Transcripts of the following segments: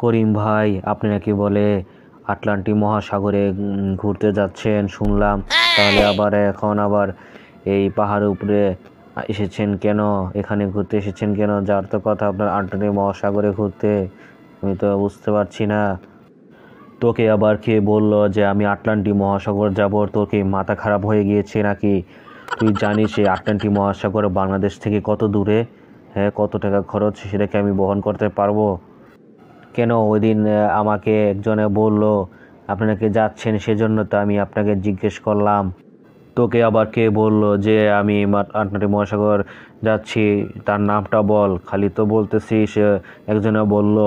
করিম ভাই, আপনি নাকি বলে আটলান্টিক মহাসাগরে ঘুরতে যাচ্ছেন শুনলাম। তাহলে আবার এখন আবার এই পাহাড়ের উপরে এসেছেন কেন? এখানে ঘুরতে এসেছেন কেন? যার তো কথা আপনার আটলান্টিক মহাসাগরে ঘুরতে, আমি তো বুঝতে পারছি না। তোকে আবার কে বললো যে আমি আটলান্টিক মহাসাগর যাব? তোর কি মাথা খারাপ হয়ে গিয়েছে নাকি? তুই জানিস এই আটলান্টিক মহাসাগর বাংলাদেশ থেকে কত দূরে? হ্যাঁ, কত টাকা খরচ সেটাকে আমি বহন করতে পারবো? কেন ওই দিন আমাকে একজনে বলল আপনি নাকি যাচ্ছেন, সেজন্য তো আমি আপনাকে জিজ্ঞেস করলাম। তোকে আবার কে বলল যে আমি আটলান্টিক মহাসাগর যাচ্ছি? তার নামটা বল। খালি তো বলতেছিস একজনে বলল।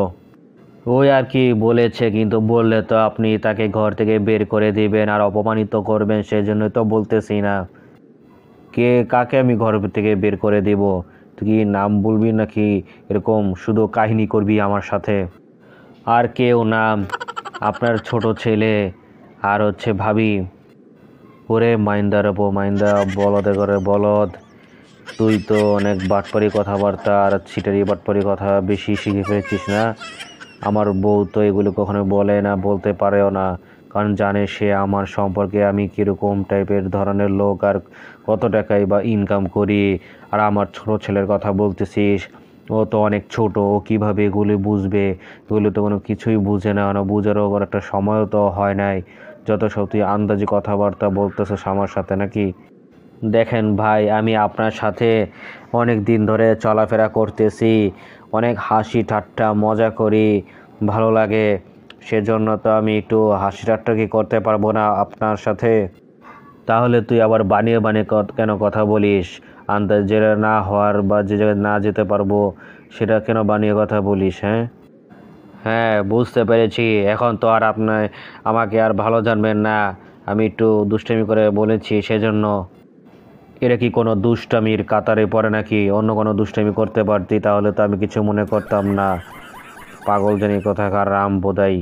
ওই আর কি বলেছে, কিন্তু বললে তো আপনি তাকে ঘর থেকে বের করে দিবেন আর অপমানিত করবেন, সেজন্য তো বলতেছি না। কাকে আমি ঘর থেকে বের করে দিব? তুই কি নাম বলবি নাকি এরকম শুধু কাহিনী করবি আমার সাথে? আর কেউ না, আপনার ছোট ছেলে আর হচ্ছে ভাবি। ওরে মাইন্দার মাইন্দা, বলদে করে বলদ। তুই তো অনেক বাটপারি কথাবার্তা আর ছিটারি বাটপারি কথা বেশি শিখে ফেলেছিস না? আমার বউ তো এগুলো কখনো বলে না, বলতে পারেও না, কারণ জানে সে আমার সম্পর্কে আমি কীরকম টাইপের ধরনের লোক আর কত টাকাই বা ইনকাম করি। আর আমার ছোট ছেলের কথা বলতেছিস, ও তো অনেক ছোট, ও কীভাবে এগুলি বুঝবে? এগুলো তো কোনো কিছুই বুঝে না, বুঝারও ওর একটা সময়ও তো হয় নাই। যত সব তুই আন্দাজি কথাবার্তা বলতেছিস আমার সাথে নাকি? দেখেন ভাই, আমি আপনার সাথে অনেক দিন ধরে চলাফেরা করতেছি, অনেক হাসি ঠাট্টা মজা করি, ভালো লাগে। সেজন্য তো আমি একটু হাসি ঠাট্টা কি করতে পারবো না আপনার সাথে? তাহলে তুই আবার বানিয়ে বানিয়ে কেন কথা বলিস? আন্দাজ যেটা না হওয়ার বা যে জায়গায় না যেতে পারবো সেটা কেন বানিয়ে কথা বলিস? হ্যাঁ হ্যাঁ, বুঝতে পেরেছি। এখন তো আর আমাকে আর ভালো জানবেন না। আমি একটু দুষ্টামি করে বলেছি সেজন্য। এটা কি কোনো দুষ্টামির কাতারে পড়ে নাকি? অন্য কোনো দুষ্টামি করতে পারতি তাহলে তো আমি কিছু মনে করতাম না। পাগল জানি কোথাকার রাম বোধাই।